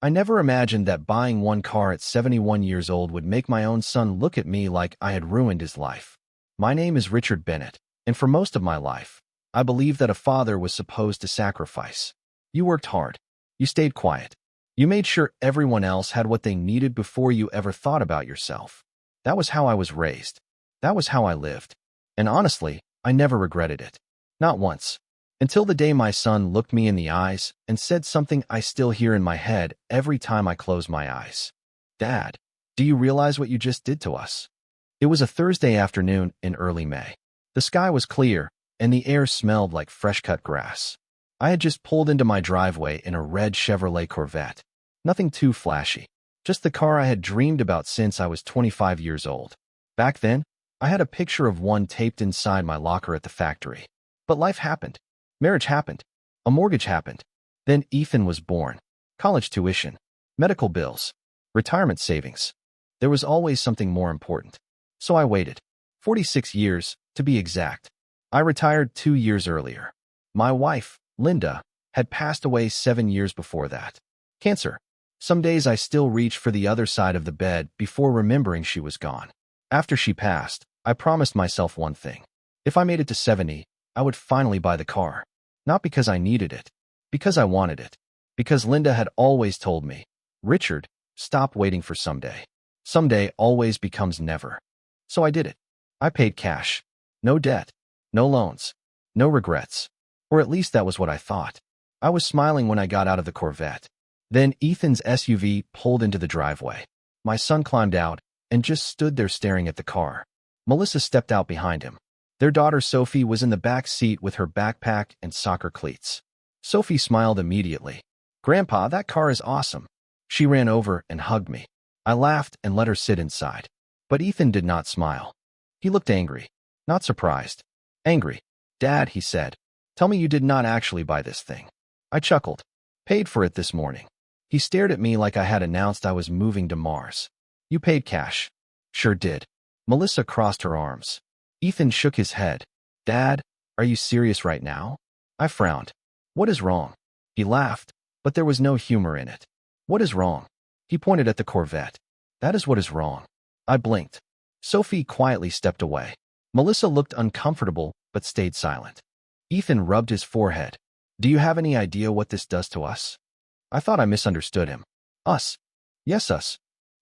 I never imagined that buying one car at 71 years old would make my own son look at me like I had ruined his life. My name is Richard Bennett, and for most of my life, I believed that a father was supposed to sacrifice. You worked hard. You stayed quiet. You made sure everyone else had what they needed before you ever thought about yourself. That was how I was raised. That was how I lived. And honestly, I never regretted it. Not once. Until the day my son looked me in the eyes and said something I still hear in my head every time I close my eyes. Dad, do you realize what you just did to us? It was a Thursday afternoon in early May. The sky was clear, and the air smelled like fresh-cut grass. I had just pulled into my driveway in a red Chevrolet Corvette. Nothing too flashy. Just the car I had dreamed about since I was 25 years old. Back then, I had a picture of one taped inside my locker at the factory. But life happened. Marriage happened. A mortgage happened. Then Ethan was born. College tuition. Medical bills. Retirement savings. There was always something more important. So I waited. 46 years, to be exact. I retired 2 years earlier. My wife, Linda, had passed away 7 years before that. Cancer. Some days I still reach for the other side of the bed before remembering she was gone. After she passed, I promised myself one thing. If I made it to 70, I would finally buy the car. Not because I needed it. Because I wanted it. Because Linda had always told me, Richard, stop waiting for someday. Someday always becomes never. So I did it. I paid cash. No debt. No loans. No regrets. Or at least that was what I thought. I was smiling when I got out of the Corvette. Then Ethan's SUV pulled into the driveway. My son climbed out and just stood there staring at the car. Melissa stepped out behind him. Their daughter Sophie was in the back seat with her backpack and soccer cleats. Sophie smiled immediately. Grandpa, that car is awesome. She ran over and hugged me. I laughed and let her sit inside. But Ethan did not smile. He looked angry. Not surprised. Angry. Dad, he said, tell me you did not actually buy this thing. I chuckled. Paid for it this morning. He stared at me like I had announced I was moving to Mars. You paid cash. Sure did. Melissa crossed her arms. Ethan shook his head. Dad, are you serious right now? I frowned. What is wrong? He laughed, but there was no humor in it. What is wrong? He pointed at the Corvette. That is what is wrong. I blinked. Sophie quietly stepped away. Melissa looked uncomfortable, but stayed silent. Ethan rubbed his forehead. Do you have any idea what this does to us? I thought I misunderstood him. Us? Yes, us.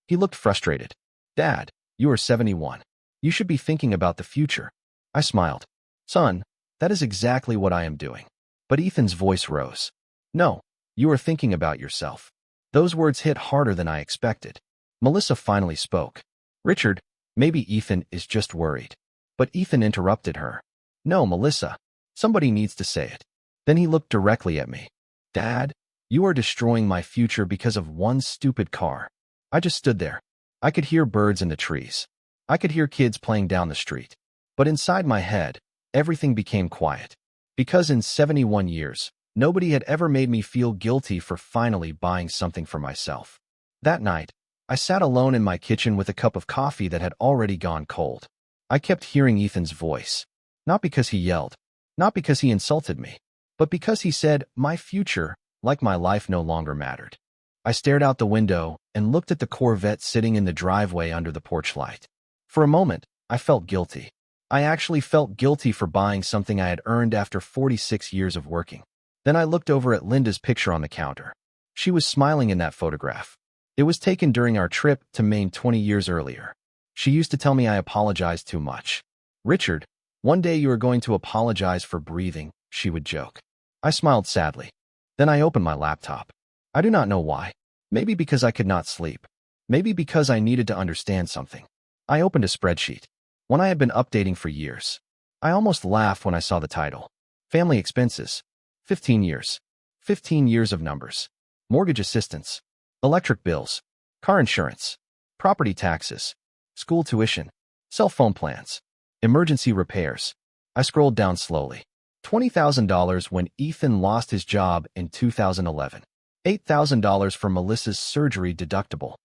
He looked frustrated. Dad, you are 71. You should be thinking about the future. I smiled. Son, that is exactly what I am doing. But Ethan's voice rose. No, you are thinking about yourself. Those words hit harder than I expected. Melissa finally spoke. Richard, maybe Ethan is just worried. But Ethan interrupted her. No, Melissa. Somebody needs to say it. Then he looked directly at me. Dad, you are destroying my future because of one stupid car. I just stood there. I could hear birds in the trees. I could hear kids playing down the street. But inside my head, everything became quiet. Because in 71 years, nobody had ever made me feel guilty for finally buying something for myself. That night, I sat alone in my kitchen with a cup of coffee that had already gone cold. I kept hearing Ethan's voice. Not because he yelled. Not because he insulted me. But because he said, my future, like my life, no longer mattered. I stared out the window and looked at the Corvette sitting in the driveway under the porch light. For a moment, I felt guilty. I actually felt guilty for buying something I had earned after 46 years of working. Then I looked over at Linda's picture on the counter. She was smiling in that photograph. It was taken during our trip to Maine 20 years earlier. She used to tell me I apologized too much. Richard, one day you are going to apologize for breathing, she would joke. I smiled sadly. Then I opened my laptop. I do not know why. Maybe because I could not sleep. Maybe because I needed to understand something. I opened a spreadsheet. One I had been updating for years. I almost laughed when I saw the title. Family expenses. 15 years. 15 years of numbers. Mortgage assistance. Electric bills. Car insurance. Property taxes. School tuition. Cell phone plans. Emergency repairs. I scrolled down slowly. $20,000 when Ethan lost his job in 2011. $8,000 for Melissa's surgery deductible.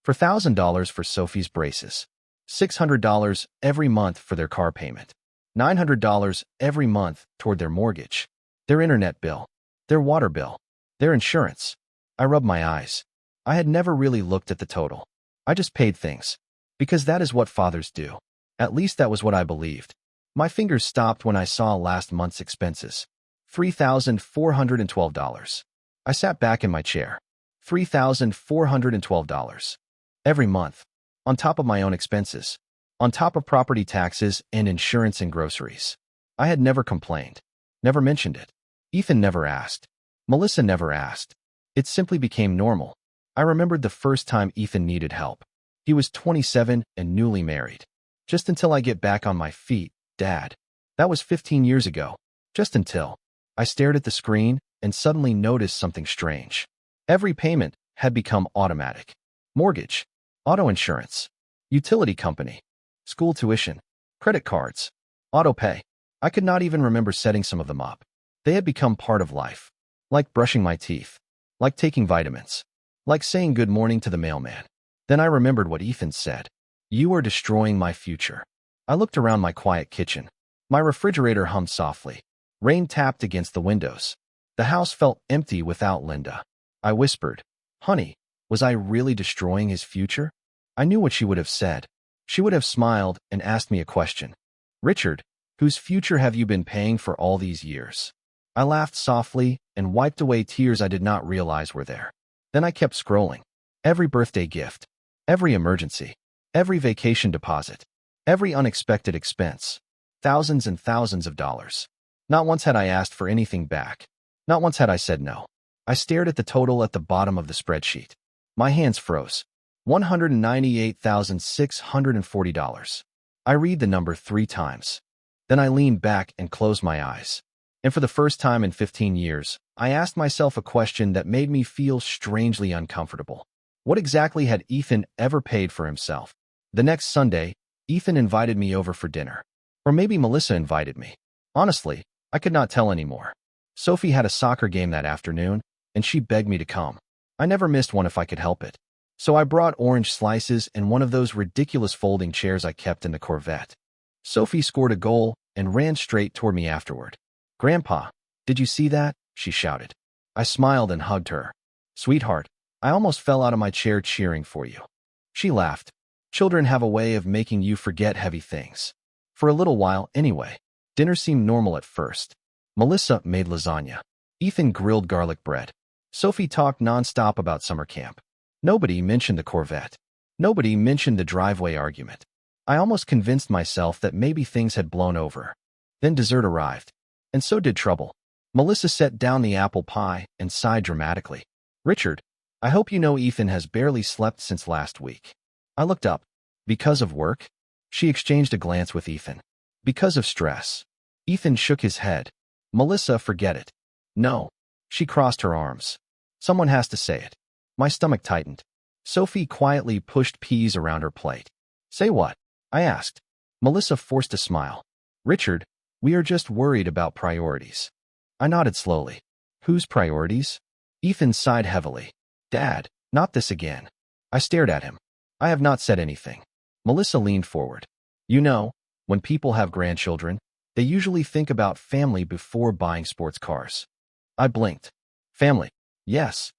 $4,000 for Sophie's braces. $600 every month for their car payment. $900 every month toward their mortgage. Their internet bill. Their water bill. Their insurance. I rubbed my eyes. I had never really looked at the total. I just paid things. Because that is what fathers do. At least that was what I believed. My fingers stopped when I saw last month's expenses. $3,412. I sat back in my chair. $3,412. Every month. On top of my own expenses. On top of property taxes and insurance and groceries. I had never complained. Never mentioned it. Ethan never asked. Melissa never asked. It simply became normal. I remembered the first time Ethan needed help. He was 27 and newly married. Just until I get back on my feet, Dad. That was 15 years ago. Just until. I stared at the screen and suddenly noticed something strange. Every payment had become automatic. Mortgage, auto insurance, utility company, school tuition, credit cards, auto pay. I could not even remember setting some of them up. They had become part of life. Like brushing my teeth. Like taking vitamins. Like saying good morning to the mailman. Then I remembered what Ethan said. You are destroying my future. I looked around my quiet kitchen. My refrigerator hummed softly. Rain tapped against the windows. The house felt empty without Linda. I whispered, Honey, was I really destroying his future? I knew what she would have said. She would have smiled and asked me a question. Richard, whose future have you been paying for all these years? I laughed softly and wiped away tears I did not realize were there. Then I kept scrolling. Every birthday gift. Every emergency. Every vacation deposit. Every unexpected expense. Thousands and thousands of dollars. Not once had I asked for anything back. Not once had I said no. I stared at the total at the bottom of the spreadsheet. My hands froze. $198,640. I read the number 3 times. Then I leaned back and closed my eyes. And for the first time in 15 years, I asked myself a question that made me feel strangely uncomfortable. What exactly had Ethan ever paid for himself? The next Sunday, Ethan invited me over for dinner. Or maybe Melissa invited me. Honestly, I could not tell anymore. Sophie had a soccer game that afternoon, and she begged me to come. I never missed one if I could help it. So I brought orange slices and one of those ridiculous folding chairs I kept in the Corvette. Sophie scored a goal and ran straight toward me afterward. Grandpa, did you see that? She shouted. I smiled and hugged her. Sweetheart, I almost fell out of my chair cheering for you. She laughed. Children have a way of making you forget heavy things. For a little while, anyway. Dinner seemed normal at first. Melissa made lasagna. Ethan grilled garlic bread. Sophie talked nonstop about summer camp. Nobody mentioned the Corvette. Nobody mentioned the driveway argument. I almost convinced myself that maybe things had blown over. Then dessert arrived. And so did trouble. Melissa set down the apple pie and sighed dramatically. Richard, I hope you know Ethan has barely slept since last week. I looked up. Because of work? She exchanged a glance with Ethan. Because of stress. Ethan shook his head. Melissa, forget it. No. She crossed her arms. Someone has to say it. My stomach tightened. Sophie quietly pushed peas around her plate. Say what? I asked. Melissa forced a smile. Richard, we are just worried about priorities. I nodded slowly. Whose priorities? Ethan sighed heavily. Dad, not this again. I stared at him. I have not said anything. Melissa leaned forward. You know, when people have grandchildren, they usually think about family before buying sports cars. I blinked. Family. Yes.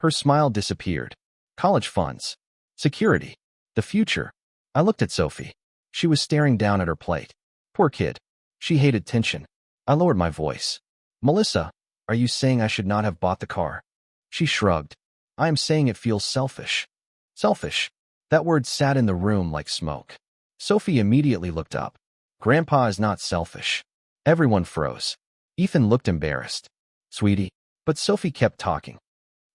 Her smile disappeared. College funds. Security. The future. I looked at Sophie. She was staring down at her plate. Poor kid. She hated tension. I lowered my voice. Melissa, are you saying I should not have bought the car? She shrugged. I am saying it feels selfish. Selfish. That word sat in the room like smoke. Sophie immediately looked up. Grandpa is not selfish. Everyone froze. Ethan looked embarrassed. Sweetie. But Sophie kept talking.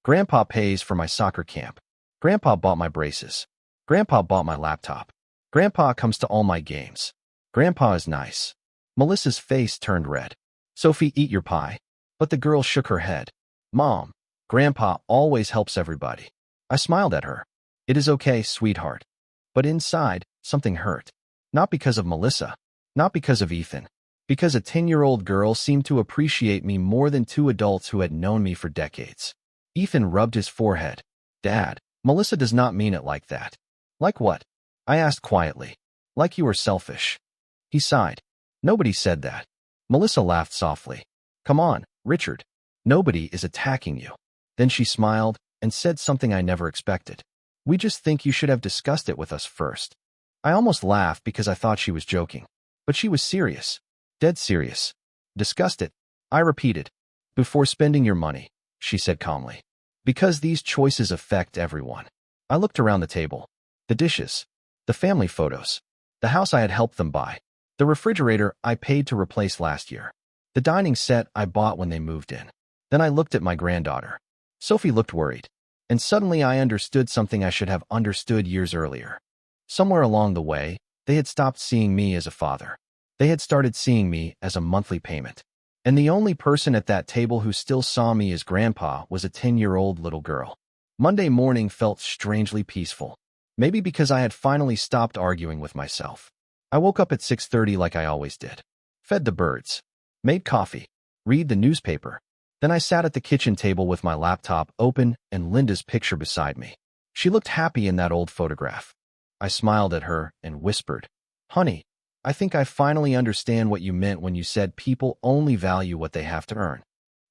Grandpa pays for my soccer camp. Grandpa bought my braces. Grandpa bought my laptop. Grandpa comes to all my games. Grandpa is nice. Melissa's face turned red. Sophie, eat your pie. But the girl shook her head. Mom, Grandpa always helps everybody. I smiled at her. It is okay, sweetheart. But inside, something hurt. Not because of Melissa. Not because of Ethan. Because a 10-year-old girl seemed to appreciate me more than 2 adults who had known me for decades. Ethan rubbed his forehead. Dad, Melissa does not mean it like that. Like what? I asked quietly. Like you are selfish. He sighed. Nobody said that. Melissa laughed softly. Come on, Richard. Nobody is attacking you. Then she smiled, and said something I never expected. "We just think you should have discussed it with us first." I almost laughed because I thought she was joking. But she was serious. Dead serious. "Discussed it," I repeated. "Before spending your money," she said calmly. "Because these choices affect everyone." I looked around the table. The dishes. The family photos. The house I had helped them buy. The refrigerator I paid to replace last year. The dining set I bought when they moved in. Then I looked at my granddaughter. Sophie looked worried. And suddenly I understood something I should have understood years earlier. Somewhere along the way, they had stopped seeing me as a father. They had started seeing me as a monthly payment. And the only person at that table who still saw me as grandpa was a 10-year-old little girl. Monday morning felt strangely peaceful. Maybe because I had finally stopped arguing with myself. I woke up at 6:30 like I always did. Fed the birds. Made coffee. Read the newspaper. Then I sat at the kitchen table with my laptop open and Linda's picture beside me. She looked happy in that old photograph. I smiled at her and whispered, "Honey, I think I finally understand what you meant when you said people only value what they have to earn."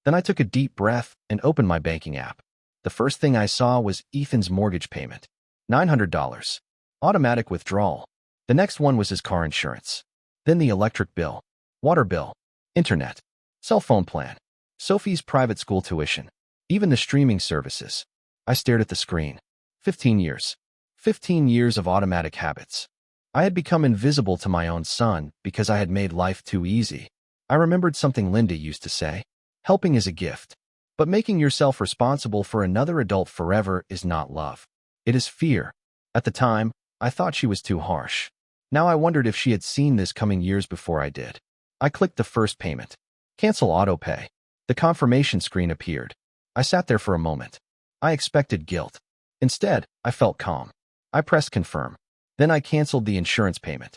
Then I took a deep breath and opened my banking app. The first thing I saw was Ethan's mortgage payment. $900. Automatic withdrawal. The next one was his car insurance. Then the electric bill, water bill, internet, cell phone plan, Sophie's private school tuition, even the streaming services. I stared at the screen. 15 years. 15 years of automatic habits. I had become invisible to my own son because I had made life too easy. I remembered something Linda used to say. Helping is a gift. But making yourself responsible for another adult forever is not love. It is fear. At the time, I thought she was too harsh. Now I wondered if she had seen this coming years before I did. I clicked the first payment. Cancel autopay. The confirmation screen appeared. I sat there for a moment. I expected guilt. Instead, I felt calm. I pressed confirm. Then I canceled the insurance payment.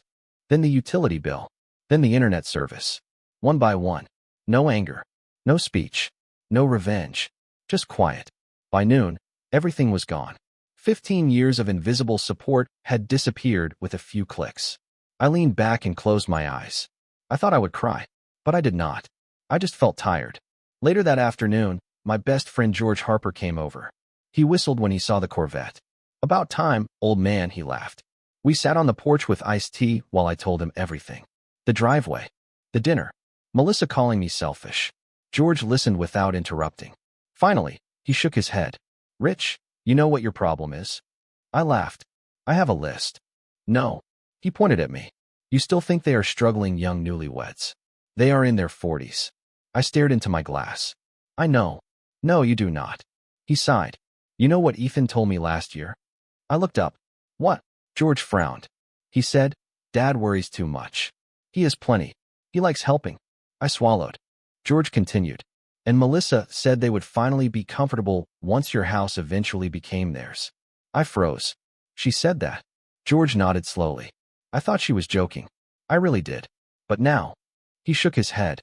Then the utility bill. Then the internet service. One by one. No anger. No speech. No revenge. Just quiet. By noon, everything was gone. 15 years of invisible support had disappeared with a few clicks. I leaned back and closed my eyes. I thought I would cry, but I did not. I just felt tired. Later that afternoon, my best friend George Harper came over. He whistled when he saw the Corvette. "About time, old man," he laughed. We sat on the porch with iced tea while I told him everything. The driveway. The dinner. Melissa calling me selfish. George listened without interrupting. Finally, he shook his head. "Rich, you know what your problem is?" I laughed. "I have a list." "No." He pointed at me. "You still think they are struggling young newlyweds. They are in their 40s. I stared into my glass. "I know." "No, you do not." He sighed. "You know what Ethan told me last year?" I looked up. "What?" George frowned. He said, "Dad worries too much. He has plenty. He likes helping." I swallowed. George continued. "And Melissa said they would finally be comfortable once your house eventually became theirs." I froze. "She said that?" George nodded slowly. "I thought she was joking. I really did. But now." He shook his head.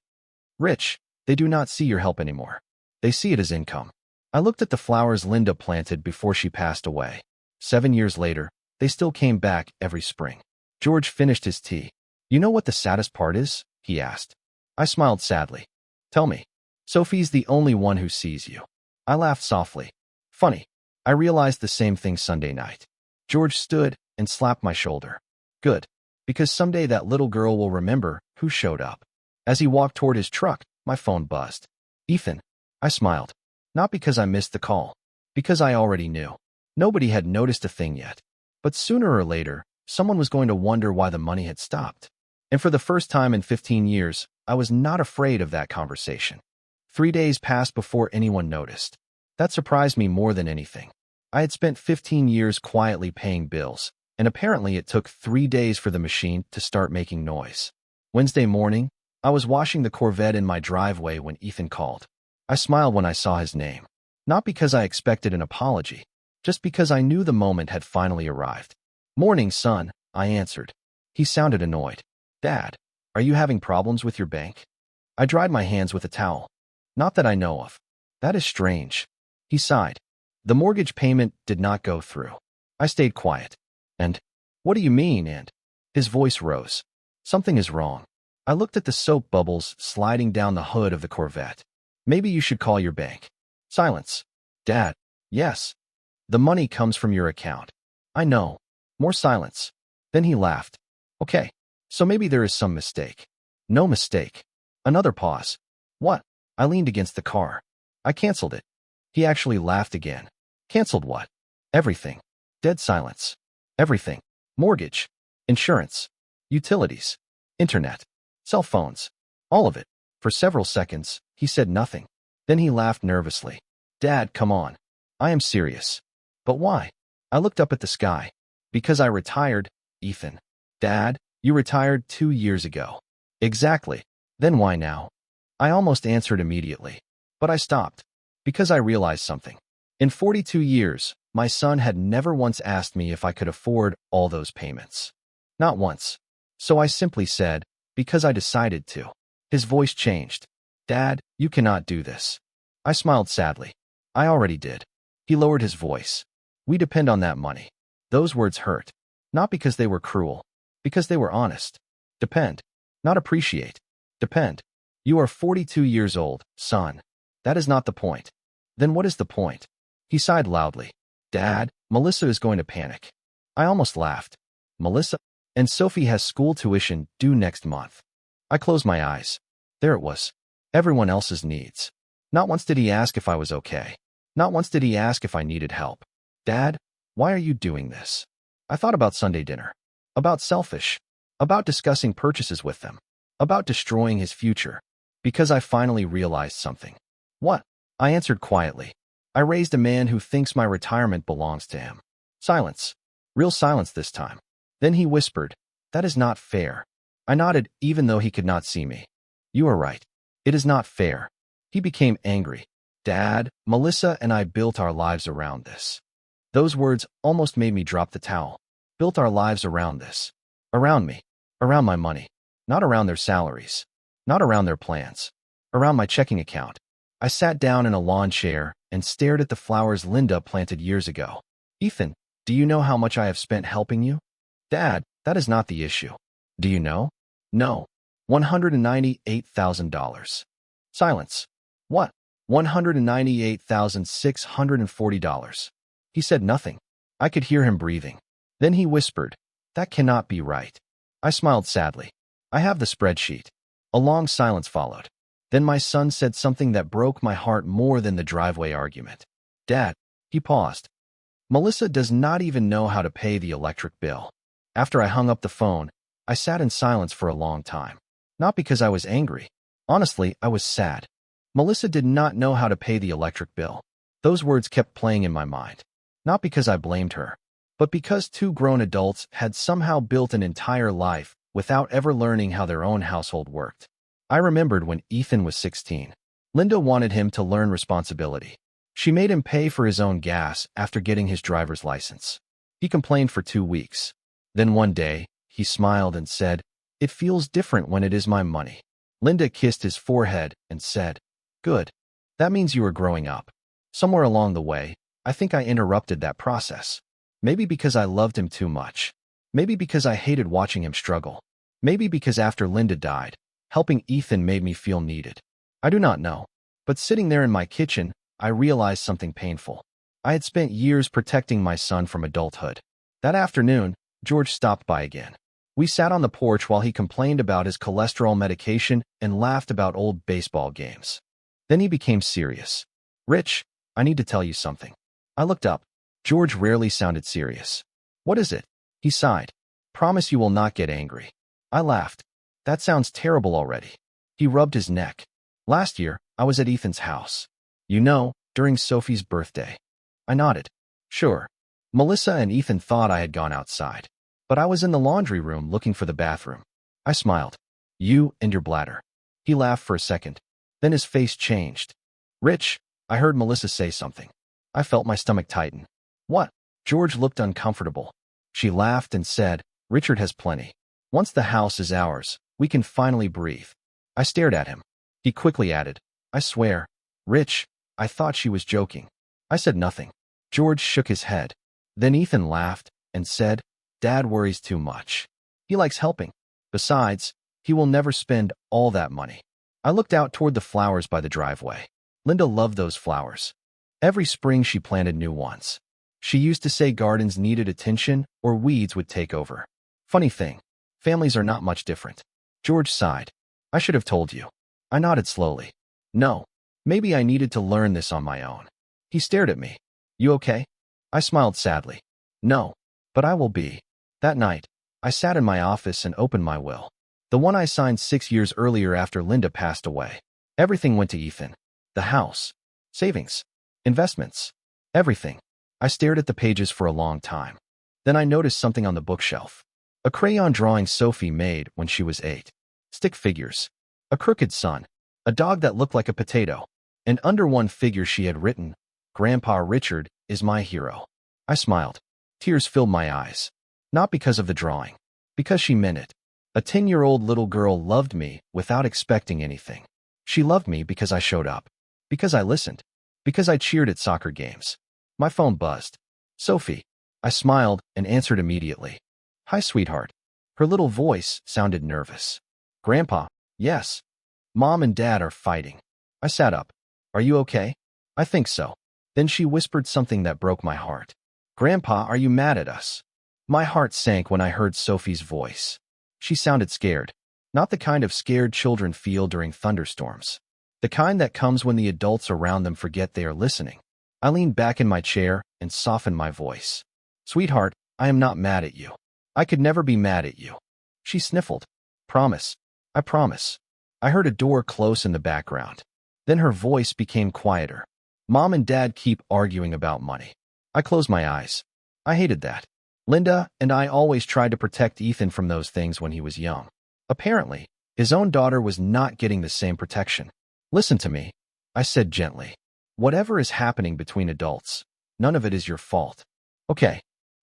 "Rich, they do not see your help anymore. They see it as income." I looked at the flowers Linda planted before she passed away. 7 years later, they still came back every spring. George finished his tea. "You know what the saddest part is?" he asked. I smiled sadly. "Tell me." "Sophie's the only one who sees you." I laughed softly. "Funny. I realized the same thing Sunday night." George stood and slapped my shoulder. "Good. Because someday that little girl will remember who showed up." As he walked toward his truck, my phone buzzed. "Ethan." I smiled. Not because I missed the call. Because I already knew. Nobody had noticed a thing yet. But sooner or later, someone was going to wonder why the money had stopped. And for the first time in 15 years, I was not afraid of that conversation. 3 days passed before anyone noticed. That surprised me more than anything. I had spent 15 years quietly paying bills, and apparently it took 3 days for the machine to start making noise. Wednesday morning, I was washing the Corvette in my driveway when Ethan called. I smiled when I saw his name. Not because I expected an apology, just because I knew the moment had finally arrived. "Morning, son," I answered. He sounded annoyed. "Dad, are you having problems with your bank?" I dried my hands with a towel. "Not that I know of." "That is strange." He sighed. "The mortgage payment did not go through." I stayed quiet. "And what do you mean, and?" His voice rose. "Something is wrong." I looked at the soap bubbles sliding down the hood of the Corvette. "Maybe you should call your bank." Silence. "Dad, Yes. The money comes from your account. I know. More silence. Then he laughed. Okay. So maybe there is some mistake. No mistake. Another pause. What? I leaned against the car. I canceled it. He actually laughed again. Canceled what? Everything. Dead silence. Everything. Mortgage. Insurance. Utilities. Internet. Cell phones. All of it. For several seconds, he said nothing. Then he laughed nervously. Dad, come on. I am serious. But why? I looked up at the sky. Because I retired, Ethan. Dad, you retired 2 years ago. Exactly. Then why now? I almost answered immediately. But I stopped. Because I realized something. In 42 years, my son had never once asked me if I could afford all those payments. Not once. So I simply said, because I decided to. His voice changed. Dad, you cannot do this. I smiled sadly. I already did. He lowered his voice. We depend on that money. Those words hurt. Not because they were cruel. Because they were honest. Depend. Not appreciate. Depend. You are 42 years old, son. That is not the point. Then what is the point? He sighed loudly. Dad, Melissa is going to panic. I almost laughed. Melissa? And Sophie has school tuition due next month. I closed my eyes. There it was. Everyone else's needs. Not once did he ask if I was okay. Not once did he ask if I needed help. Dad, why are you doing this? I thought about Sunday dinner. About selfish. About discussing purchases with them. About destroying his future. Because I finally realized something. What? I answered quietly. I raised a man who thinks my retirement belongs to him. Silence. Real silence this time. Then he whispered, that is not fair. I nodded even though he could not see me. You are right. It is not fair. He became angry. Dad, Melissa and I built our lives around this. Those words almost made me drop the towel. Built our lives around this. Around me. Around my money. Not around their salaries. Not around their plans. Around my checking account. I sat down in a lawn chair and stared at the flowers Linda planted years ago. Ethan, do you know how much I have spent helping you? Dad, that is not the issue. Do you know? No. $198,000. Silence. What? $198,640. He said nothing. I could hear him breathing. Then he whispered, that cannot be right. I smiled sadly. I have the spreadsheet. A long silence followed. Then my son said something that broke my heart more than the driveway argument. Dad, he paused. Melissa does not even know how to pay the electric bill. After I hung up the phone, I sat in silence for a long time. Not because I was angry. Honestly, I was sad. Melissa did not know how to pay the electric bill. Those words kept playing in my mind. Not because I blamed her, but because two grown adults had somehow built an entire life without ever learning how their own household worked. I remembered when Ethan was 16. Linda wanted him to learn responsibility. She made him pay for his own gas after getting his driver's license. He complained for 2 weeks. Then one day, he smiled and said, it feels different when it is my money. Linda kissed his forehead and said, good. That means you are growing up. Somewhere along the way, I think I interrupted that process. Maybe because I loved him too much. Maybe because I hated watching him struggle. Maybe because after Linda died, helping Ethan made me feel needed. I do not know. But sitting there in my kitchen, I realized something painful. I had spent years protecting my son from adulthood. That afternoon, George stopped by again. We sat on the porch while he complained about his cholesterol medication and laughed about old baseball games. Then he became serious. Rich, I need to tell you something. I looked up. George rarely sounded serious. What is it? He sighed. Promise you will not get angry. I laughed. That sounds terrible already. He rubbed his neck. Last year, I was at Ethan's house. You know, during Sophie's birthday. I nodded. Sure. Melissa and Ethan thought I had gone outside. But I was in the laundry room looking for the bathroom. I smiled. You and your bladder. He laughed for a second. Then his face changed. Rich, I heard Melissa say something. I felt my stomach tighten. What? George looked uncomfortable. She laughed and said, Richard has plenty. Once the house is ours, we can finally breathe. I stared at him. He quickly added, I swear. Rich, I thought she was joking. I said nothing. George shook his head. Then Ethan laughed and said, Dad worries too much. He likes helping. Besides, he will never spend all that money. I looked out toward the flowers by the driveway. Linda loved those flowers. Every spring she planted new ones. She used to say gardens needed attention or weeds would take over. Funny thing, families are not much different. George sighed. I should have told you. I nodded slowly. No, maybe I needed to learn this on my own. He stared at me. You okay? I smiled sadly. No, but I will be. That night, I sat in my office and opened my will. The one I signed 6 years earlier after Linda passed away. Everything went to Ethan. The house, savings, investments, everything. I stared at the pages for a long time. Then I noticed something on the bookshelf. A crayon drawing Sophie made when she was 8. Stick figures. A crooked sun. A dog that looked like a potato. And under one figure she had written, Grandpa Richard is my hero. I smiled. Tears filled my eyes. Not because of the drawing. Because she meant it. A 10-year-old little girl loved me without expecting anything. She loved me because I showed up. Because I listened. Because I cheered at soccer games. My phone buzzed. Sophie. I smiled and answered immediately. Hi, sweetheart. Her little voice sounded nervous. Grandpa, yes. Mom and Dad are fighting. I sat up. Are you okay? I think so. Then she whispered something that broke my heart. Grandpa, are you mad at us? My heart sank when I heard Sophie's voice. She sounded scared. Not the kind of scared children feel during thunderstorms. The kind that comes when the adults around them forget they are listening. I leaned back in my chair and softened my voice. Sweetheart, I am not mad at you. I could never be mad at you. She sniffled. Promise. I promise. I heard a door close in the background. Then her voice became quieter. Mom and Dad keep arguing about money. I closed my eyes. I hated that. Linda and I always tried to protect Ethan from those things when he was young. Apparently, his own daughter was not getting the same protection. Listen to me, I said gently. Whatever is happening between adults, none of it is your fault. Okay.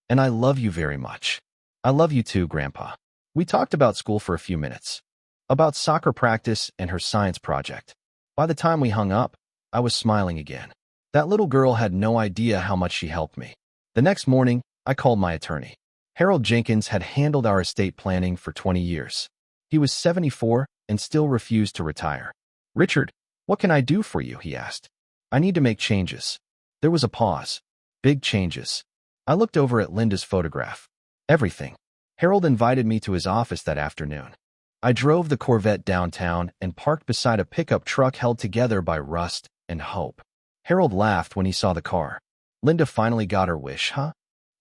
And I love you very much. I love you too, Grandpa. We talked about school for a few minutes. About soccer practice and her science project. By the time we hung up, I was smiling again. That little girl had no idea how much she helped me. The next morning, I called my attorney. Harold Jenkins had handled our estate planning for 20 years. He was 74 and still refused to retire. Richard, what can I do for you? He asked. I need to make changes. There was a pause. Big changes. I looked over at Linda's photograph. Everything. Harold invited me to his office that afternoon. I drove the Corvette downtown and parked beside a pickup truck held together by rust and hope. Harold laughed when he saw the car. Linda finally got her wish, huh?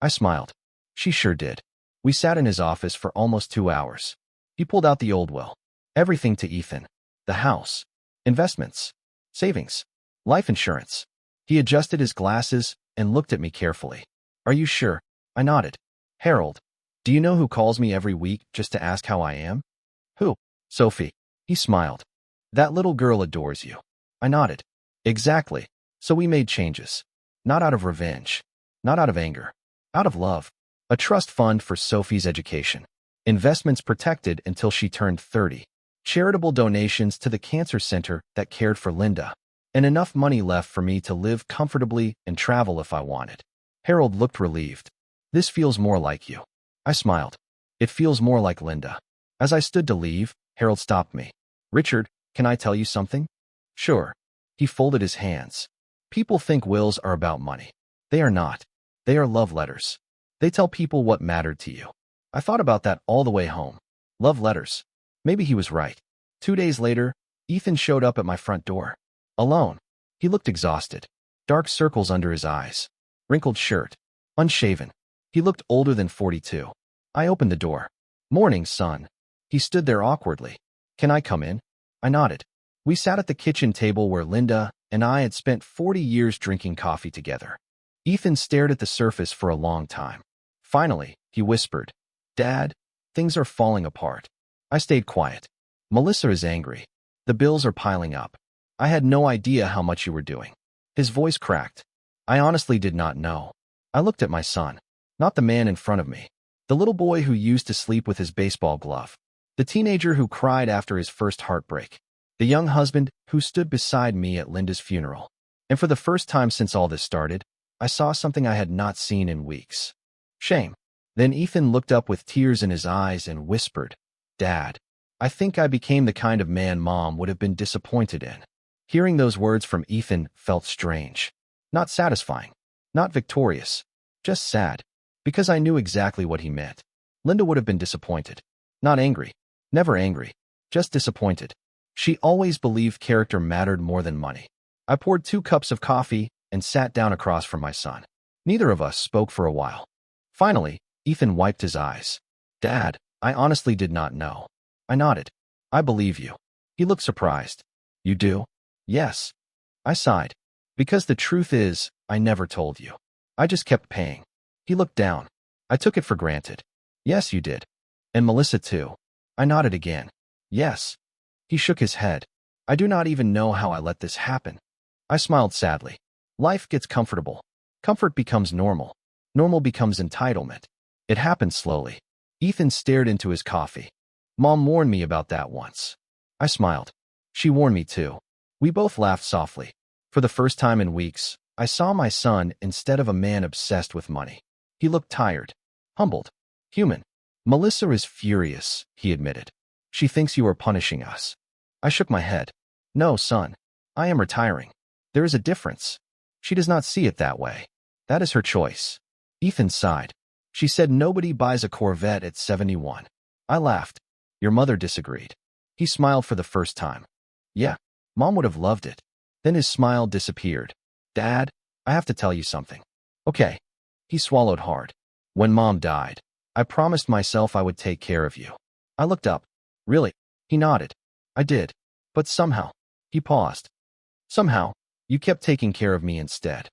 I smiled. She sure did. We sat in his office for almost 2 hours. He pulled out the old will. Everything to Ethan. The house. Investments. Savings. Life insurance. He adjusted his glasses and looked at me carefully. Are you sure? I nodded. Harold, do you know who calls me every week just to ask how I am? Who? Sophie. He smiled. That little girl adores you. I nodded. Exactly. So we made changes. Not out of revenge. Not out of anger. Out of love. A trust fund for Sophie's education. Investments protected until she turned 30. Charitable donations to the cancer center that cared for Linda. And enough money left for me to live comfortably and travel if I wanted. Harold looked relieved. This feels more like you. I smiled. It feels more like Linda. As I stood to leave, Harold stopped me. Richard, can I tell you something? Sure. He folded his hands. People think wills are about money. They are not. They are love letters. They tell people what mattered to you. I thought about that all the way home. Love letters. Maybe he was right. 2 days later, Ethan showed up at my front door. Alone. He looked exhausted. Dark circles under his eyes. Wrinkled shirt. Unshaven. He looked older than 42. I opened the door. Morning, son. He stood there awkwardly. Can I come in? I nodded. We sat at the kitchen table where Linda and I had spent 40 years drinking coffee together. Ethan stared at the surface for a long time. Finally, he whispered, Dad, things are falling apart. I stayed quiet. Melissa is angry. The bills are piling up. I had no idea how much you were doing. His voice cracked. I honestly did not know. I looked at my son. Not the man in front of me. The little boy who used to sleep with his baseball glove. The teenager who cried after his first heartbreak. The young husband who stood beside me at Linda's funeral. And for the first time since all this started, I saw something I had not seen in weeks. Shame. Then Ethan looked up with tears in his eyes and whispered, Dad, I think I became the kind of man Mom would have been disappointed in. Hearing those words from Ethan felt strange. Not satisfying. Not victorious. Just sad. Because I knew exactly what he meant. Linda would have been disappointed. Not angry. Never angry. Just disappointed. She always believed character mattered more than money. I poured 2 cups of coffee and sat down across from my son. Neither of us spoke for a while. Finally, Ethan wiped his eyes. Dad, I honestly did not know. I nodded. I believe you. He looked surprised. You do? Yes. I sighed. Because the truth is, I never told you. I just kept paying. He looked down. I took it for granted. Yes, you did. And Melissa too. I nodded again. Yes. He shook his head. I do not even know how I let this happen. I smiled sadly. Life gets comfortable. Comfort becomes normal. Normal becomes entitlement. It happened slowly. Ethan stared into his coffee. Mom warned me about that once. I smiled. She warned me too. We both laughed softly. For the first time in weeks, I saw my son instead of a man obsessed with money. He looked tired, humbled, human. Melissa is furious, he admitted. She thinks you are punishing us. I shook my head. No, son. I am retiring. There is a difference. She does not see it that way. That is her choice. Ethan sighed. She said nobody buys a Corvette at 71. I laughed. Your mother disagreed. He smiled for the first time. Yeah, Mom would have loved it. Then his smile disappeared. Dad, I have to tell you something. Okay. He swallowed hard. When Mom died, I promised myself I would take care of you. I looked up. Really? He nodded. I did. But somehow. He paused. Somehow, you kept taking care of me instead.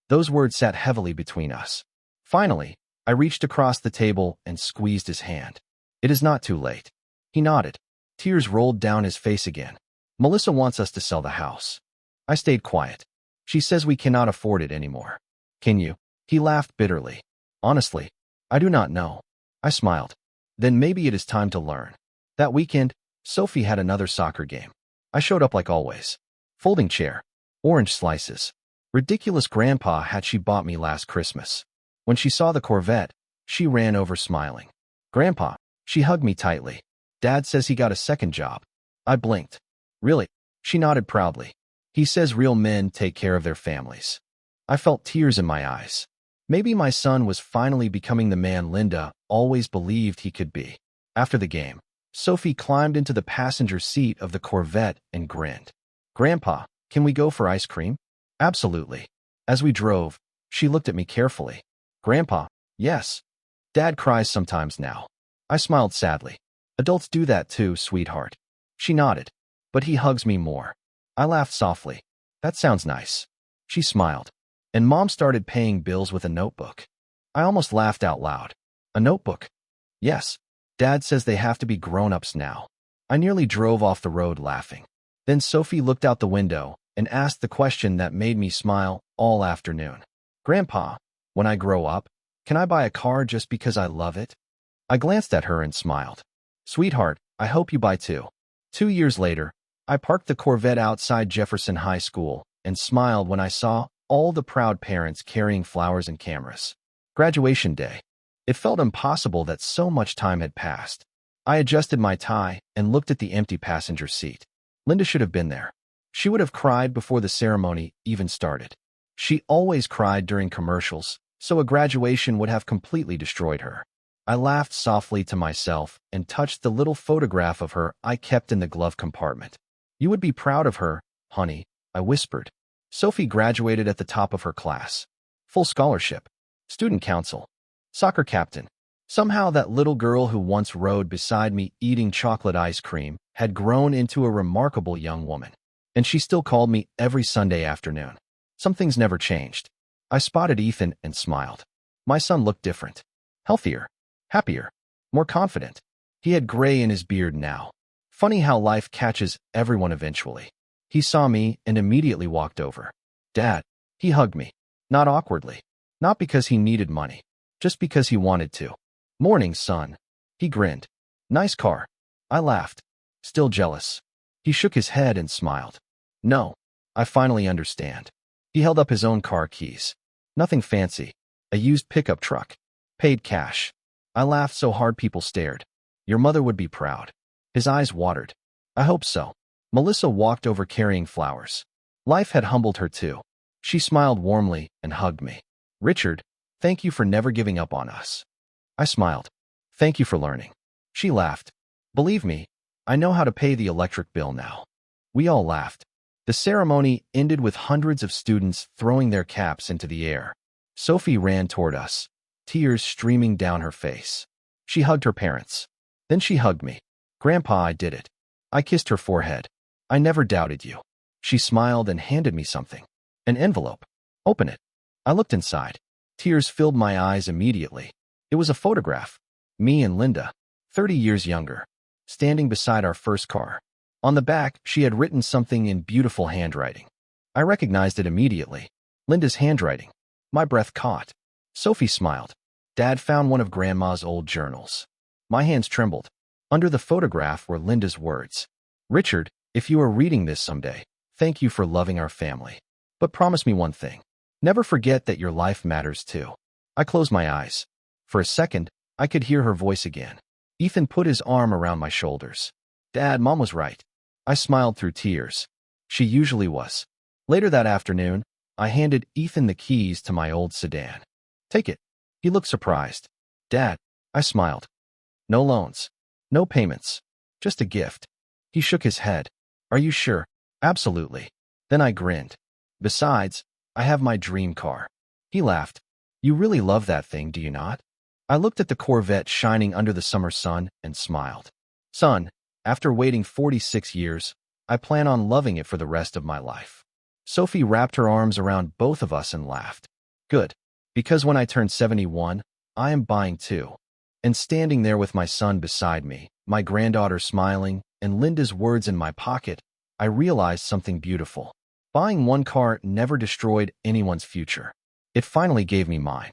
Those words sat heavily between us. Finally, I reached across the table and squeezed his hand. It is not too late. He nodded. Tears rolled down his face again. Melissa wants us to sell the house. I stayed quiet. She says we cannot afford it anymore. Can you? He laughed bitterly. Honestly, I do not know. I smiled. Then maybe it is time to learn. That weekend, Sophie had another soccer game. I showed up like always. Folding chair. Orange slices. Ridiculous grandpa hat she bought me last Christmas. When she saw the Corvette, she ran over smiling. Grandpa, she hugged me tightly. Dad says he got a second job. I blinked. Really? She nodded proudly. He says real men take care of their families. I felt tears in my eyes. Maybe my son was finally becoming the man Linda always believed he could be. After the game, Sophie climbed into the passenger seat of the Corvette and grinned. Grandpa, can we go for ice cream? Absolutely. As we drove, she looked at me carefully. Grandpa, yes. Dad cries sometimes now. I smiled sadly. Adults do that too, sweetheart. She nodded. But he hugs me more. I laughed softly. That sounds nice. She smiled. And Mom started paying bills with a notebook. I almost laughed out loud. A notebook? Yes. Dad says they have to be grown-ups now. I nearly drove off the road laughing. Then Sophie looked out the window and asked the question that made me smile all afternoon. Grandpa, when I grow up, can I buy a car just because I love it? I glanced at her and smiled. Sweetheart, I hope you buy two. 2 years later, I parked the Corvette outside Jefferson High School and smiled when I saw all the proud parents carrying flowers and cameras. Graduation day. It felt impossible that so much time had passed. I adjusted my tie and looked at the empty passenger seat. Linda should have been there. She would have cried before the ceremony even started. She always cried during commercials, so a graduation would have completely destroyed her. I laughed softly to myself and touched the little photograph of her I kept in the glove compartment. You would be proud of her, honey, I whispered. Sophie graduated at the top of her class. Full scholarship. Student council. Soccer captain. Somehow that little girl who once rode beside me eating chocolate ice cream had grown into a remarkable young woman. And she still called me every Sunday afternoon. Some things never changed. I spotted Ethan and smiled. My son looked different. Healthier. Happier. More confident. He had gray in his beard now. Funny how life catches everyone eventually. He saw me and immediately walked over. Dad. He hugged me. Not awkwardly. Not because he needed money. Just because he wanted to. Morning, son. He grinned. Nice car. I laughed. Still jealous. He shook his head and smiled. No. I finally understand. He held up his own car keys. Nothing fancy. A used pickup truck. Paid cash. I laughed so hard people stared. Your mother would be proud. His eyes watered. I hope so. Melissa walked over carrying flowers. Life had humbled her too. She smiled warmly and hugged me. Richard, thank you for never giving up on us. I smiled. Thank you for learning. She laughed. Believe me, I know how to pay the electric bill now. We all laughed. The ceremony ended with hundreds of students throwing their caps into the air. Sophie ran toward us, tears streaming down her face. She hugged her parents. Then she hugged me. Grandpa, I did it. I kissed her forehead. I never doubted you. She smiled and handed me something. An envelope. Open it. I looked inside. Tears filled my eyes immediately. It was a photograph. Me and Linda, 30 years younger, standing beside our first car. On the back, she had written something in beautiful handwriting. I recognized it immediately. Linda's handwriting. My breath caught. Sophie smiled. Dad found one of Grandma's old journals. My hands trembled. Under the photograph were Linda's words. Richard, if you are reading this someday, thank you for loving our family. But promise me one thing. Never forget that your life matters too. I closed my eyes. For a second, I could hear her voice again. Ethan put his arm around my shoulders. Dad, Mom was right. I smiled through tears. She usually was. Later that afternoon, I handed Ethan the keys to my old sedan. Take it. He looked surprised. Dad, I smiled. No loans. No payments. Just a gift. He shook his head. Are you sure? Absolutely. Then I grinned. Besides, I have my dream car. He laughed. You really love that thing, do you not? I looked at the Corvette shining under the summer sun and smiled. Son, after waiting 46 years, I plan on loving it for the rest of my life. Sophie wrapped her arms around both of us and laughed. Good. Because when I turn 71, I am buying two. And standing there with my son beside me, my granddaughter smiling, and Linda's words in my pocket, I realized something beautiful. Buying one car never destroyed anyone's future. It finally gave me mine.